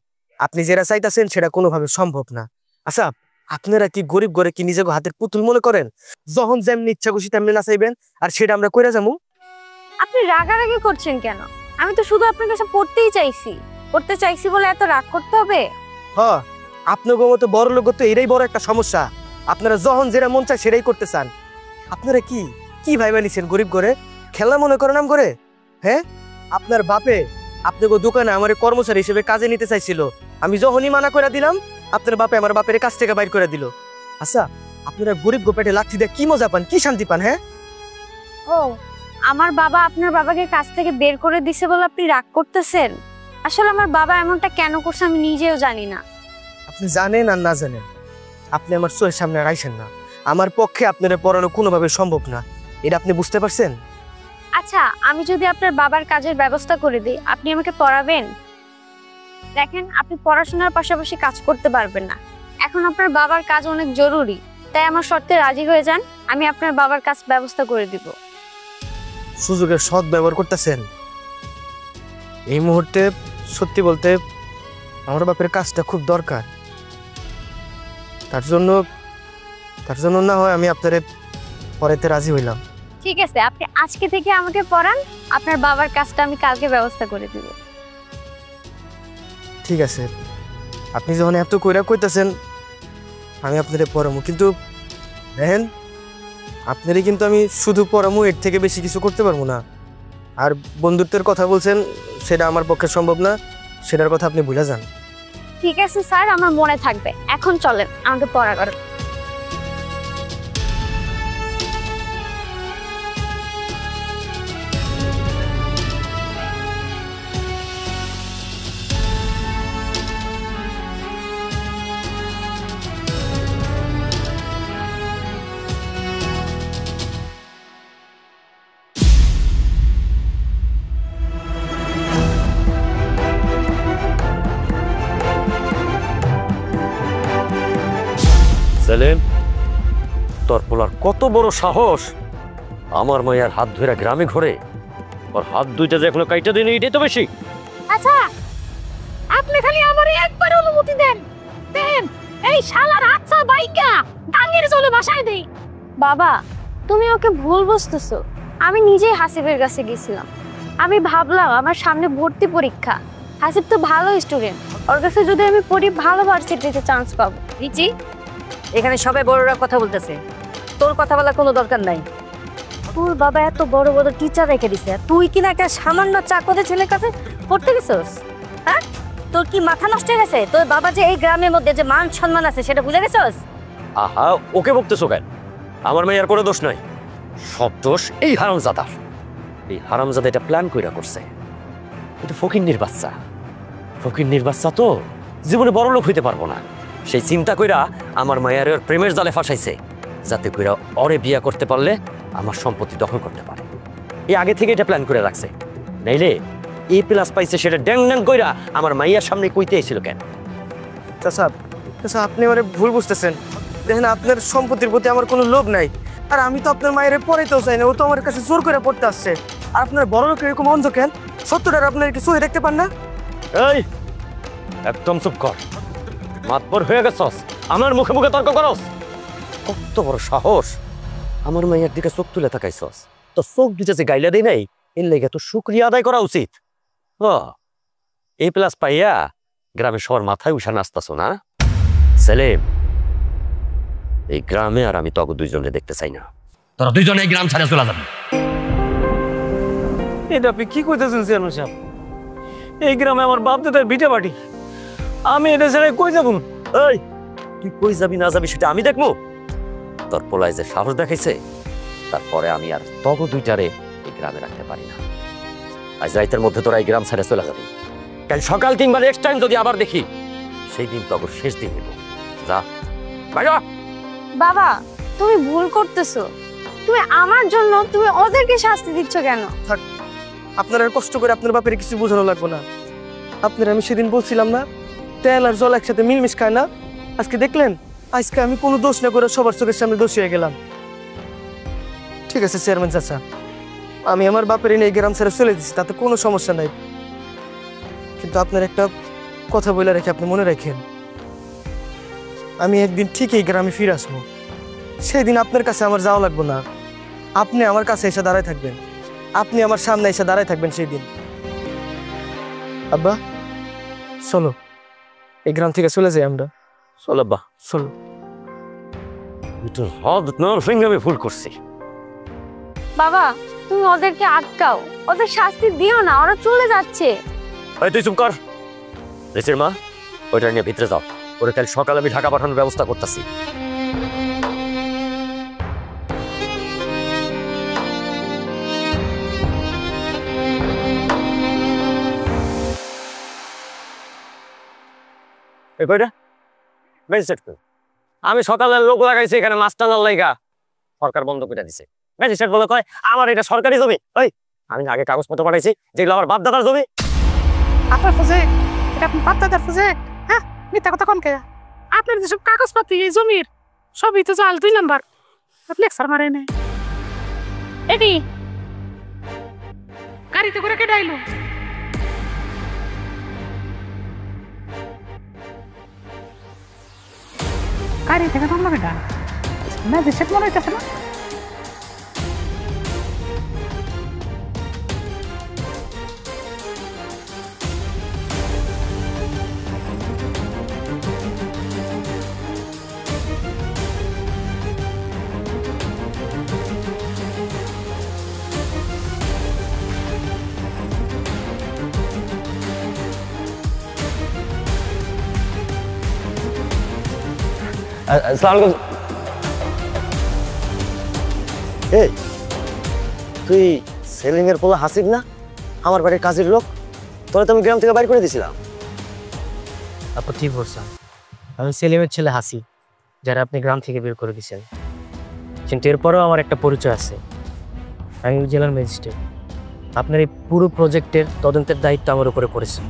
আপনি যেটা চাইতেছেন সেটা কোনোভাবে সম্ভব না। আচ্ছা আপনারা কি গরিব ঘরে কি নিজেকে হাতের পুতুল মনে করেন? যখন যেমনি ইচ্ছা খুশি তেমনি না চাইবেন, আর সেটা আমরা কইরা যাবো?
আপনি রাগারাগি করছেন কেন? আমি তো শুধু আপনার কাছে পড়তেই চাইছি। পড়তে চাইছি বলে এত রাগ করতে হবে?
হ্যাঁ, আপনার মতো বড় লোক তো এটাই বড় একটা সমস্যা। আপনারা যখন যেটা মন চায় সেটাই করতে চান। আপনারা কি কি ভাইবা নিছেন গরিব ঘরে? খেলা মনে করেন নাম করে? হ্যাঁ, আপনার বাপে আপনাকে দোকানে আমার কর্মচারী হিসেবে কাজে নিতে চাইছিল। আমি যখনই মানা করে দিলাম, আপনার বাপে আমার বাপের কাছ থেকে বাইর করে দিল। আচ্ছা আপনারা গরিব গোপেটে লাঠি দিয়ে কি মজা পান, কি শান্তি পান? হ্যাঁ,
ও আমার বাবা আপনার বাবাকে কাছ থেকে বের করে দিছে বলে আপনি রাগ করতেছেন? আসলে আমার বাবা এমনটা কেন করছে আমি নিজেও জানি না।
আপনি জানেন আর না জানেন, আপনি আমার চোখের সামনে রাখছেন না। আমার পক্ষে আপনারা পড়ানো কোনোভাবে সম্ভব না, এটা আপনি বুঝতে পারছেন?
আচ্ছা আমি যদি আপনার বাবার কাজের ব্যবস্থা করে দিই, আপনি আমাকে পড়াবেন? দেখেন, আপনি পড়াশোনার পাশাপাশি কাজ করতে পারবেন না। এখন আপনার বাবার কাজ অনেক জরুরি, তাই আমার শর্তে রাজি হয়ে যান, আমি আপনার বাবার কাজ ব্যবস্থা করে দিব।
সুযোগের সৎ ব্যবহার করতেছেন। এই মুহূর্তে সত্যি বলতে আমার বাপের কাজটা খুব দরকার। তার জন্য না হয় আমি আপনার পরেতে রাজি হইলাম।
ঠিক আছে, আপনি আজকে থেকে আমাকে পড়ান, আপনার বাবার কাজটা আমি কালকে ব্যবস্থা করে দিব।
ঠিক আছে, আপনি যখন এত কইরা কইতেছেন আমি আপনারে পড়ামু, কিন্তু দেখেন আপনারই কিন্তু আমি শুধু পড়ামু, এর থেকে বেশি কিছু করতে পারবো না। আর বন্ধুত্বের কথা বলছেন, সেটা আমার পক্ষে সম্ভব না, সেটার কথা আপনি ভুলে যান।
ঠিক আছে স্যার, আমার মনে থাকবে। এখন চলেন আমাকে পড়া করেন।
সেলিম, তোর পোলার কত বড় সাহস আমার মায়ের হাত ধরে গ্রামে ঘরে। ওর হাত দুইটা যে এখনো কাইটা দিন, এটাই তো বেশি।
আচ্ছা আপনি খালি আমার একবার অনুমতি দেন, দেন এই শালার আচ্ছা বাইকা ডাঙ্গের চলে বাসায় দেই।
বাবা তুমি ওকে ভুল বুঝতেছো। আমি নিজেই হাসিবের কাছে গেছিলাম। আমি ভাবলাম আমার সামনে ভর্তি পরীক্ষা, হাসিব তো ভালো স্টুডেন্ট, ওর কাছে যদি আমি পড়ি ভালো ভার্সিটিতে চান্স পাবো।
রিচি, এখানে সবাই বড়রা কথা বলতেছে, তোর কথা বলার কোনো দরকার নাই। তোর বাবা এত বড় বড় টিচার রেখে দিছে, আর তুই কিনা একটা সামান্য চাকরের ছেলের কাছে পড়তে গেছিস? হ্যাঁ, তোর কি মাথা নষ্ট হয়ে গেছে? তোর বাবা যে এই গ্রামের মধ্যে যে মান সম্মান আছে সেটা ভুলে গেছিস?
আহা, ওকে বকতেছো কেন? আমার মেয়ের কোনো দোষ নাই, সব দোষ এই হারামজাদার। এই হারামজাদা এটা প্ল্যান কইরা করছে। এটা ফকিন্নির বাচ্চা, ফকিন্নির বাচ্চা তো জীবনে বড় লোক হইতে পারবো না, সেই চিন্তা কইরা আমার মায়ের ওর প্রেমের জালে ফাঁসাইছে, যাতে কইরা ওরে বিয়া করতে পারলে আমার সম্পত্তি দখল করতে পারে। এই আগে থেকে এটা প্ল্যান করে রাখছে, নাইলে এ প্লাস পাইছে সেটা ড্যাং ড্যাং কইরা আমার মাইয়ার সামনে কইতে আইছিল কেন?
চাচা, চাচা আপনি আমারে ভুল বুঝতেছেন। দেখেন, আপনার সম্পত্তির প্রতি আমার কোনো লোভ নাই, আর আমি তো আপনার মায়ের পড়াইতেও চাই না, ও তো আমার কাছে জোর করে পড়তে আসছে। আর আপনার বড় লোক এরকম অন্ধ কেন? সত্যটার আপনার কি চোখে দেখতে পান না?
এই একদম চুপ কর, মাতবর হয়ে গেছস, আমার মুখে মুখে তর্ক করস। কত বড় সাহস, আমার মাইয়ার দিকে চোখ তুলে তাকাইছস। তো চোখ দুটা যে গাইলা দেই নাই, এর লেগে তো শুকরিয়া আদায় করা উচিত। এ প্লাস পাইয়া গ্রামের সবার মাথায় উঠা নাচতাছ না? সেলিম, এই গ্রামে আর আমি তক দুইজনে দেখতে চাই না। তোরা দুইজনে এই গ্রাম ছাড়া চলে যাবি।
এটা আপনি কি কইতেছেন চেয়ারম্যান সাহেব? এই গ্রামে আমার বাপ দাদার ভিটে বাড়ি, আমি এটা ছেড়ে কই যাব?
এই, তুই কই যাবি না যাবি সেটা আমি দেখবো। তোর পোলায় যে সাহস দেখাইছে, তারপরে আমি আর তক দুইটারে এই গ্রামে রাখতে পারি না। আজ রাইতের মধ্যে তোরা এই গ্রাম ছেড়ে চলে যাবি। কাল সকাল কিংবা নেক্সট টাইম যদি আবার দেখি, সেই দিন তক শেষ দিন নেব। যা বাইরে।
বাবা, তুমি ভুল করতেছো। তুমি আমার জন্য তুমি ওদেরকে শাস্তি দিচ্ছ কেন?
আপনার আর কষ্ট করে আপনার বাপের কিছু বোঝানো লাগবে না। আপনার আমি সেদিন বলছিলাম না, তেল আর জল একসাথে মিলমিশ খায় না? আজকে দেখলেন, আজকে আমি কোনো দোষ না করে সবার চোখের সামনে দোষী হয়ে গেলাম। ঠিক আছে চেয়ারম্যান চাচা, আমি আমার বাপের এনে এই গ্রাম ছেড়ে চলে দিচ্ছি, তাতে কোনো সমস্যা নাই। কিন্তু আপনার একটা কথা বলে রেখে আপনি মনে রাখেন, আমি একদিন ঠিক এই গ্রামে ফিরে আসবো। সেই দিন আপনার কাছে আমার যাওয়া লাগবে না, আপনি আমার কাছে এসে দাঁড়ায় থাকবেন, আপনি আমার সামনে এসে দাঁড়ায় থাকবেন সেই দিন। আব্বা চলো, এই গ্রাম থেকে চলে যাই আমরা।
চল আব্বা,
চলো।
তোর হদ নর ফিঙ্গার আমি ভুল করছি।
বাবা, তুমি ওদেরকে আটকাও, ওদের শাস্তি দিও না, ওরা চলে যাচ্ছে।
এই তুই চুপ কর। রেসের মা, ওইটা নিয়ে ভিতরে যাও, ওরে কাল সকালে আমি ঢাকা পাঠানোর ব্যবস্থা করতেছি। আমি সকালে লোক লাগাইছি এখানে মাছ টানার লাইগা, সরকার বন্ধ করে দিছে। ম্যাজিস্ট্রেট বলে কয় আমার এটা সরকারি জমি। ওই আমি আগে কাগজপত্র পাঠাইছি যেগুলো আমার বাপ দাদার জমি।
আপনার প্রজেক্ট, এটা আপনি বাচ্চাদের প্রজেক্ট? হ্যাঁ, মিথ্যা কথা কম কে? আপনার যেসব কাগজপত্র এই জমির সবই তো জাল 2 নাম্বার। আপনি লেকচার মারে না। এডি গাড়িতে করে কে ডাইলো? গাড়ি থেকে নামলো কেটা? ম্যাজিস্ট্রেট মনে হইতেছে না?
এই তুই সেলিমের পোলা হাসিব না? আমার বাড়ির কাজের লোক, তোরা তো আমি গ্রাম থেকে বাইর করে দিয়েছিলাম।
আপনি ঠিক বলছেন, আমি সেলিমের ছেলে হাসি, যারা আপনি গ্রাম থেকে বের করে দিয়েছেন। কিন্তু এরপরেও আমার একটা পরিচয় আছে, আমি জেলার ম্যাজিস্ট্রেট। আপনার এই পুরো প্রজেক্টের তদন্তের দায়িত্ব আমার উপরে পড়েছে।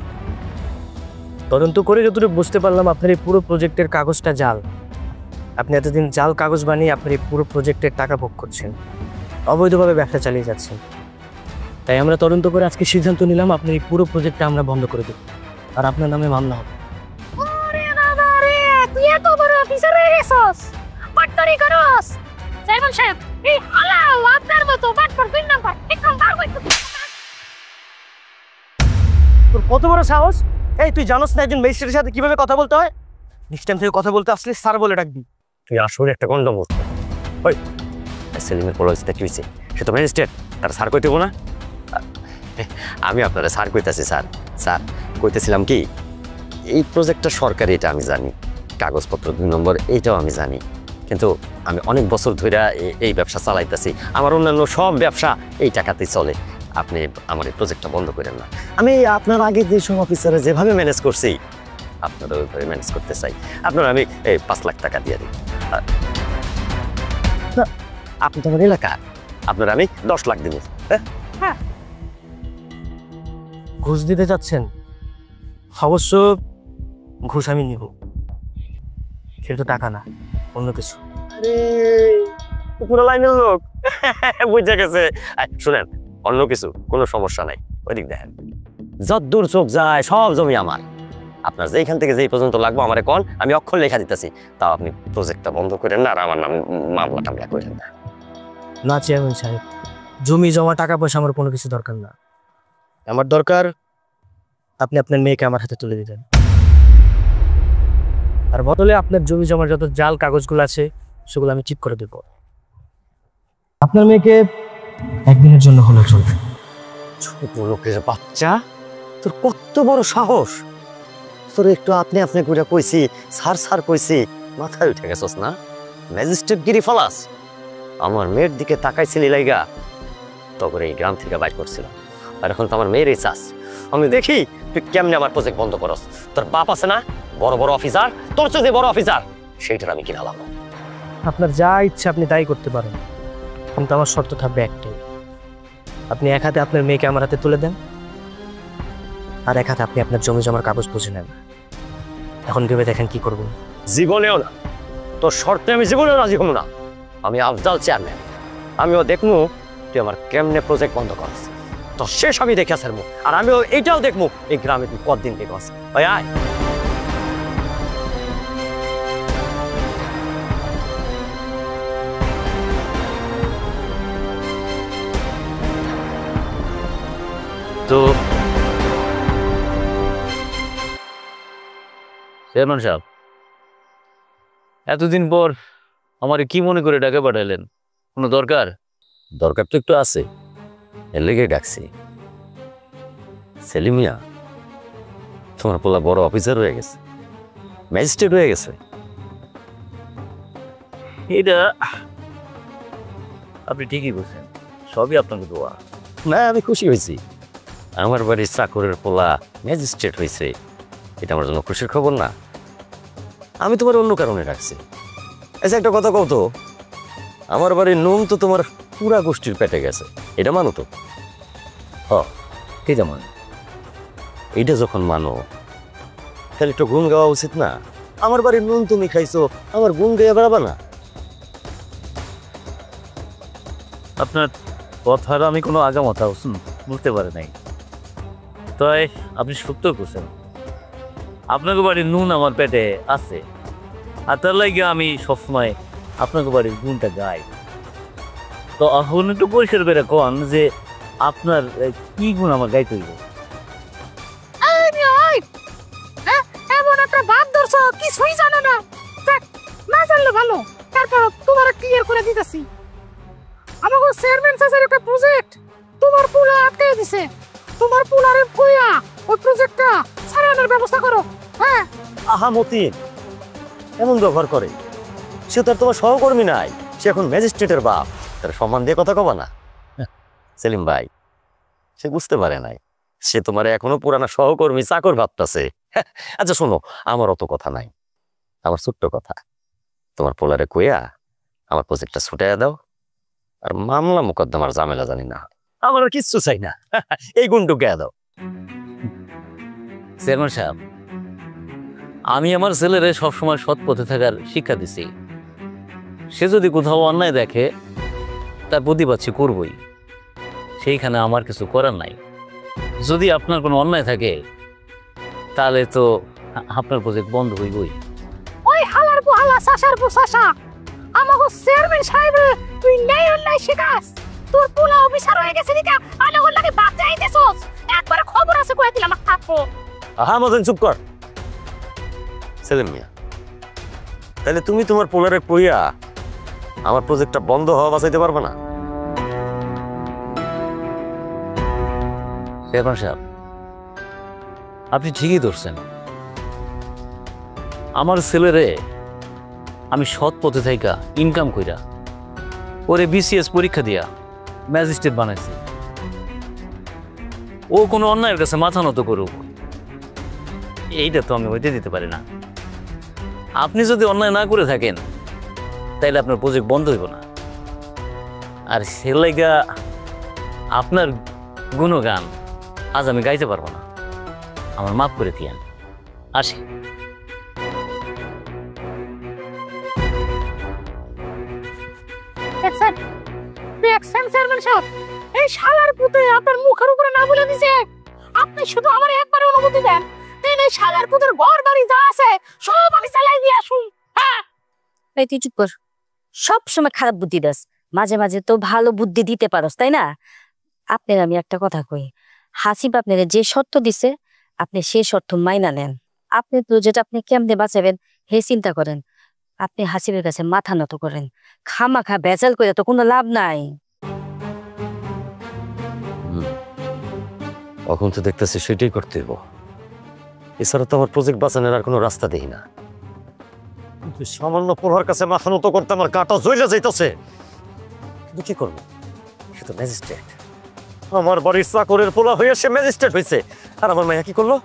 তদন্ত করে যতটুকু বুঝতে পারলাম, আপনার এই পুরো প্রজেক্টের কাগজটা জাল। আপনি এতদিন জাল কাগজ বানিয়ে আপনার এই পুরো প্রজেক্টের টাকা ভোগ করছেন, অবৈধভাবে ব্যবসা চালিয়ে যাচ্ছেন। তাই আমরা তদন্ত করে আজকে সিদ্ধান্ত নিলাম, আপনার এই পুরো প্রজেক্টটা আমরা বন্ধ করে দেব, আর আপনার নামে মামলা হবে।
ওরে বাবা রে, তুই এত বড় অফিসার হয়ে গেছস, বাট্টারি করস। চেয়ারম্যান সাহেব, এই হালা আপনার মতো বাটপার দুই নাম্বার একদম বার হইতো।
তোর কত বড় সাহস! এই তুই জানোস না একজন ম্যাজিস্ট্রেটের সাথে কিভাবে কথা বলতে হয়? নেক্সট টাইম থেকে কথা বলতে আসলে স্যার বলে ডাকবি।
তুই আসলে একটা গন্ডম করতে। ওই সেলিমের পড়াশোনা কি হয়েছে? সে তো ম্যাজিস্ট্রেট, তার স্যার কইতে না? আমি আপনারা স্যার কইতাছি। স্যার স্যার কইতেছিলাম কি, এই প্রজেক্টটা সরকারি, এটা আমি জানি, কাগজপত্র 2 নম্বর এইটাও আমি জানি, কিন্তু আমি অনেক বছর ধরে এই ব্যবসা চালাইতেছি, আমার অন্যান্য সব ব্যবসা এই টাকাতেই চলে। আপনি আমার এই প্রজেক্টটা বন্ধ করেন না। আমি আপনার আগে যেসব অফিসারে যেভাবে ম্যানেজ করছি আপনারা ওইভাবে ম্যানেজ করতে চাই। আপনার আমি 5 লাখ টাকা দিয়ে দিই। আপনি তো আমার এলাকা, আপনার আমি 10 লাখ দিব। হ্যাঁ,
ঘুষ দিতে যাচ্ছেন? অবশ্য ঘুষ আমি নিব, সেটা টাকা না, অন্য কিছু।
আরে পুরো লাইনের লোক বুঝে গেছে। শুনেন, অন্য কিছু কোনো সমস্যা নাই, ওইদিক দেখেন, যতদূর চোখ যায় সব জমি আমার। আপনার যেইখান থেকে যেই পর্যন্ত লাগবো আমারে কোন, আমি অক্ষর লেখা দিতেছি, তাও আপনি প্রজেক্টটা বন্ধ করেন না আর আমার নাম মামলা টামলা করেন না।
না চেয়ারম্যান সাহেব, জমি জমা টাকা পয়সা আমার কোনো কিছু দরকার না। আমার দরকার আপনি আপনার মেয়েকে আমার হাতে তুলে দিতেন, আর বদলে আপনার জমি জমার যত জাল কাগজগুলো আছে সেগুলো আমি ঠিক করে দেব। আপনার মেয়েকে একদিনের জন্য হলেও চলবে।
ছোট লোকের বাচ্চা, তোর কত বড় সাহস! তোর একটু আপনি আপনি করে কইছি, স্যার স্যার কইছি, মাথায় উঠে গেছস না? ম্যাজিস্ট্রেট গিরি ফলাস। আমার মেয়ের দিকে তাকাইছিলি লাইগা তখন এই গ্রাম থেকে বাইর করছিলাম, আর এখন তো আমার মেয়েরই চাস। আমি দেখি তুই কেমনে আমার প্রজেক্ট বন্ধ করস। তোর বাপ আছে না বড় বড় অফিসার, তোর চেয়ে যে বড় অফিসার, সেইটার আমি কিনালাম।
আপনার যা ইচ্ছা আপনি তাই করতে পারেন, কিন্তু আমার শর্ত থাকবে একটাই, আপনি এক হাতে আপনার মেয়েকে আমার হাতে তুলে দেন, আর এক হাতে আপনি আপনার জমি জমার কাগজ বুঝে নেন। এখন ভেবে দেখেন কি করবো।
জীবনেও না, তোর শর্তে আমি জীবনেও রাজি হব না। আমি আফজাল চেয়ারম্যান, আমিও দেখবো তুই আমার কেমনে প্রজেক্ট বন্ধ করস। তোর শেষ আমি দেখে আসবো, আর আমিও এইটাও দেখবো এই গ্রামে তুই কতদিন থেকে আস। ওই আয়।
তো চেয়ারম্যান সাহেব, এতদিন পর আমার কি মনে করে ডাকে পাঠাইলেন? কোনো দরকার?
দরকার তো একটু আছে, এর লেগে ডাকছি। সেলিম মিয়া, তোমার পোলা বড় অফিসার হয়ে গেছে, ম্যাজিস্ট্রেট হয়ে গেছে।
এটা আপনি ঠিকই বলছেন, সবই আপনাকে দোয়া।
না, আমি খুশি হয়েছি, আমার বাড়ির চাকরের পোলা ম্যাজিস্ট্রেট হয়েছে, এটা আমার জন্য খুশির খবর না? আমি তোমার অন্য কারণে রাখছি। আচ্ছা, একটা কথা কও তো, আমার বাড়ির নুন তো তোমার পুরা গোষ্ঠীর পেটে গেছে, এটা মানো তো?
ঠিক যেমন
এইটা যখন মানো, তাহলে একটু গুণ গাওয়া উচিত না? আমার বাড়ির নুন তুমি খাইছো, আমার গুণ গাইয়া বেড়াবা না?
আপনার কথার আমি কোনো আগামাথা বুঝতে পারি নাই, তাই আপনি সত্য করছেন। আপনাকে বাড়ির নুন আমার পেটে আছে, আর তার লাগে আমি সবসময় আপনাকে বাড়ির গুণটা গাই। তো এখন একটু পরিষ্কার করে কন যে আপনার কি গুণ আমার গাইতে হইব?
এমন একটা বাদ ধরছো কিছুই জানো না। দেখ, না জানলে ভালো, তারপর তোমার ক্লিয়ার করে দিতেছি। আমাকে চেয়ারম্যান স্যারের একটা প্রজেক্ট তোমার পুলা আটকে দিছে, তোমার পুলারে কইয়া ওই প্রজেক্টটা সারানোর ব্যবস্থা করো। হ্যাঁ,
আহা মতিন, এমন ব্যবহার করে? সে তো আর তোমার সহকর্মী নাই, সে এখন ম্যাজিস্ট্রেটের বাপ, তার সম্মান দিয়ে কথা কবা না? সেলিম ভাই, সে বুঝতে পারে নাই, সে তোমার এখনো পুরানা সহকর্মী চাকর ভাবতেছে। আচ্ছা শোনো, আমার অত কথা নাই, আমার ছোট্ট কথা, তোমার পোলারে কইয়া আমার প্রজেক্টটা ছুটাইয়া দাও, আর মামলা মোকদ্দমার ঝামেলা জানি না, আমার আর কিচ্ছু চাই না, এই গুণটুকু গায়ে দাও।
চেয়ারম্যান সাহেব, আমি আমার ছেলেরে সবসময় সৎ পথে থাকার শিক্ষা দিছি। সে যদি কোথাও অন্যায় দেখে তার প্রতিবাদ সে করবই, সেইখানে আমার কিছু করার নাই। যদি আপনার কোনো অন্যায় থাকে তাহলে তো আপনার প্রজেক্ট বন্ধ হইবই।
ওই হালার বু হালা, শাসার বু শাসা, আমাকে চেয়ারম্যান সাহেব তুই নাই অন্যায় শেখাস তোর পোলা অফিসার হয়ে গেছে দিকা আলোর লাগে বাদ যাইতেছস একবার খবর আছে কই দিলাম থাকো
আহা মদন চুপ কর। সেলিম মিয়া, তাহলে তুমি তোমার পোলারে কইয়া আমার প্রজেক্টটা বন্ধ হওয়া বাঁচাইতে পারবে না?
চেয়ারম্যান সাহেব, আপনি ঠিকই ধরছেন। আমার ছেলেরে আমি সৎ পথে থাইকা ইনকাম কইরা ওরে বিসিএস পরীক্ষা দিয়া ম্যাজিস্ট্রেট বানাইছি। ও কোনো অন্যায়ের কাছে মাথা নত করুক, এইটা তো আমি হইতে দিতে পারি না। আপনি যদি অন্যায় না করে থাকেন তাইলে আপনার প্রজেক্ট বন্ধ হইব না। আর সে লাইগা আপনার গুণগান আজ আমি গাইতে পারবো না, আমার মাফ করে দিয়েন। আসি।
দেখছেন চেয়ারম্যান সাহেব এই শালার পুতে আপনার মুখের উপরে না বলে দিছে আপনি শুধু আমার একবার অনুমতি দেন দেন এই শালার পুতের ঘর বাড়ি যা আছে সব আমি চালাই দিয়ে আসুন। হ্যাঁ
এই তুই চুপ কর, সব সময় খারাপ বুদ্ধি দাস, মাঝে মাঝে তো ভালো বুদ্ধি দিতে পারস, তাই না? আপনার আমি একটা কথা কই, হাসিব আপনারা যে শর্ত দিছে আপনি সে শর্ত মাইনা নেন। আপনি তো যেটা আপনি কেমনে বাঁচাবেন হে চিন্তা করেন, আপনি হাসিবের কাছে মাথা নত করেন। খামাখা বেজাল করে তো কোনো লাভ নাই।
এখন তো দেখতেছি সেটাই করতে হইব, এছাড়া তো আমার প্রজেক্ট বাঁচানোর আর কোনো রাস্তা দেখি না। কিন্তু সামান্য পোলার কাছে মাথা নত করতে আমার গাটা জ্বলে যাইতেছে, কিন্তু কি করবো, সে তো ম্যাজিস্ট্রেট। আমার বাড়ির চাকরের পোলা হয়ে সে ম্যাজিস্ট্রেট হয়েছে, আর আমার মাইয়া কি করলো?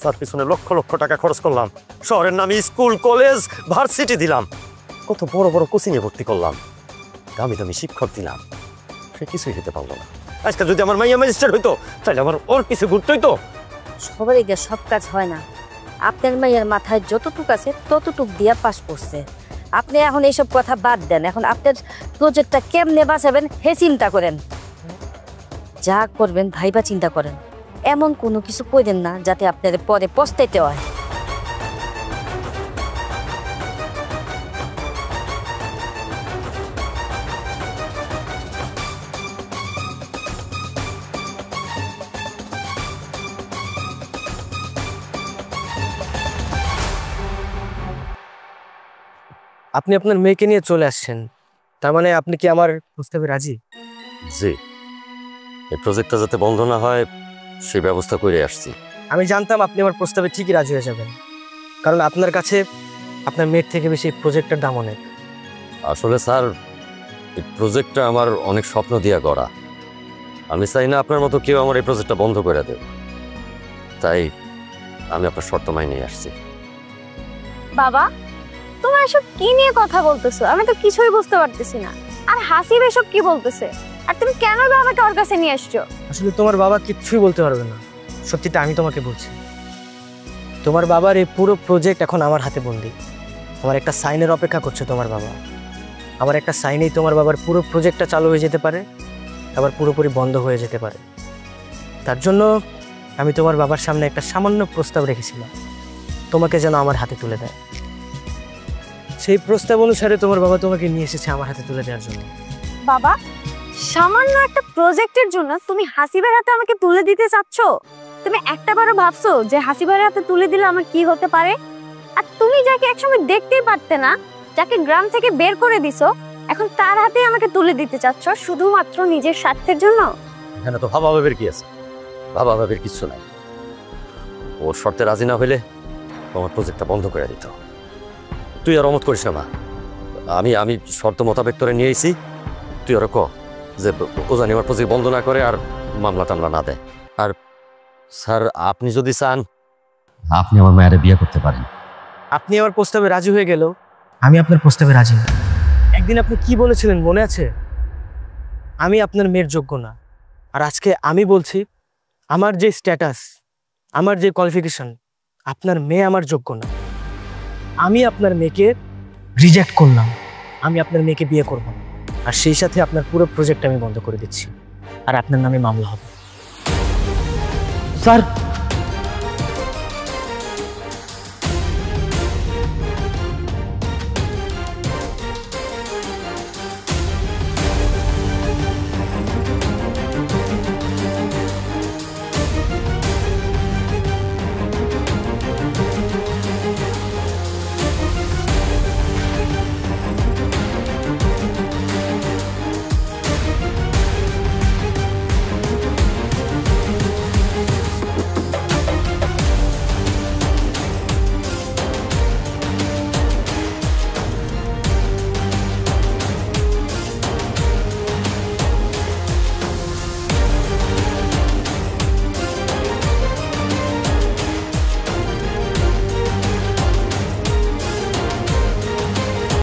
তার পিছনে লক্ষ লক্ষ টাকা খরচ করলাম, শহরের নামে স্কুল কলেজ ভার্সিটি দিলাম, কত বড় বড় কোচিংয়ে ভর্তি করলাম, দামি দামি শিক্ষক দিলাম, সে কিছুই দিতে পারলো না। আজকে যদি আমার মাইয়া ম্যাজিস্ট্রেট হইতো তাহলে আমার ওর পিছু ঘুরতে হইতো।
সবারই গিয়ে সব কাজ হয় না, আপনার মাইয়ার মাথায় যতটুক আছে ততটুক দিয়া পাস করছে। আপনি এখন এইসব কথা বাদ দেন, এখন আপনার প্রজেক্টটা কেমনে বাঁচাবেন হে চিন্তা করেন। যা করবেন ভাইবা চিন্তা করেন, এমন কোনো কিছু কইরেন না যাতে আপনার পরে পস্তাইতে হয়।
আপনি আপনার মেয়েকে নিয়ে চলে আসছেন, তার মানে আপনি কি আমার প্রস্তাবে রাজি?
জি, এই প্রজেক্টটা যাতে বন্ধ না হয় সেই ব্যবস্থা করে আসছি।
আমি জানতাম আপনি আমার প্রস্তাবে ঠিকই রাজি হয়ে যাবেন, কারণ আপনার কাছে আপনার মেয়ের থেকে বেশি এই প্রজেক্টের দাম অনেক।
আসলে স্যার, এই প্রজেক্টটা আমার অনেক স্বপ্ন দিয়া গড়া, আমি চাই না আপনার মতো কেউ আমার এই প্রজেক্টটা বন্ধ করে দেবে, তাই আমি আপনার শর্ত মাইনে আসছি।
বাবা, তোমরা এসব কি নিয়ে কথা বলতেছো? আমি তো কিছুই বুঝতে পারতেছি না। আর হাসিব এসব কি বলতেছে? আর তুমি কেন বাবাকে ওর কাছে নিয়ে আসছো?
আসলে তোমার বাবা কিচ্ছুই বলতে পারবে না, সত্যিটা আমি তোমাকে বলছি। তোমার বাবার এই পুরো প্রজেক্ট এখন আমার হাতে বন্দি। আমার একটা সাইনের অপেক্ষা করছে তোমার বাবা। আমার একটা সাইনেই তোমার বাবার পুরো প্রজেক্টটা চালু হয়ে যেতে পারে, আবার পুরোপুরি বন্ধ হয়ে যেতে পারে। তার জন্য আমি তোমার বাবার সামনে একটা সামান্য প্রস্তাব রেখেছিলাম, তোমাকে যেন আমার হাতে তুলে দেয়। সেই প্রস্তাব অনুসারে তোমার বাবা তোমাকে নিয়ে এসেছে আমার হাতে তুলে দেওয়ার জন্য।
বাবা, সামান্য একটা প্রজেক্টের জন্য তুমি হাসিবের হাতে আমাকে তুলে দিতে চাচ্ছ? তুমি একটাবারও ভাবছো যে হাসিবের হাতে তুলে দিলে আমার কি হতে পারে? আর তুমি যাকে একসময় দেখতেই পারতে না, যাকে গ্রাম থেকে বের করে দিছো, এখন তার হাতে আমাকে তুলে দিতে চাচ্ছ শুধুমাত্র নিজের স্বার্থের জন্য?
এখানে তো ভাবা ভাবের কি আছে? ভাবা ভাবের কিছু নাই। ওর শর্তে রাজি না হইলে আমার প্রজেক্টটা বন্ধ করে দিত। তুই আর অমত করিস না মা, আমি শর্ত মোতাবেক তোরে নিয়ে এসেছি, তুই ওরা ক যে ও জানি আমার প্রজেক্ট বন্ধ না করে আর মামলা টামলা না দেয়। আর স্যার, আপনি যদি চান আপনি আমার মায়ের বিয়ে করতে পারেন।
আপনি আমার প্রস্তাবে রাজি হয়ে গেল, আমি আপনার প্রস্তাবে রাজি না। একদিন আপনি কি বলেছিলেন মনে আছে? আমি আপনার মেয়ের যোগ্য না। আর আজকে আমি বলছি আমার যে স্ট্যাটাস, আমার যে কোয়ালিফিকেশন, আপনার মেয়ে আমার যোগ্য না। আমি আপনার মেয়েকে রিজেক্ট করলাম, আমি আপনার মেয়েকে বিয়ে করব না। আর সেই সাথে আপনার পুরো প্রজেক্ট আমি বন্ধ করে দিচ্ছি, আর আপনার নামে মামলা হবে। স্যার,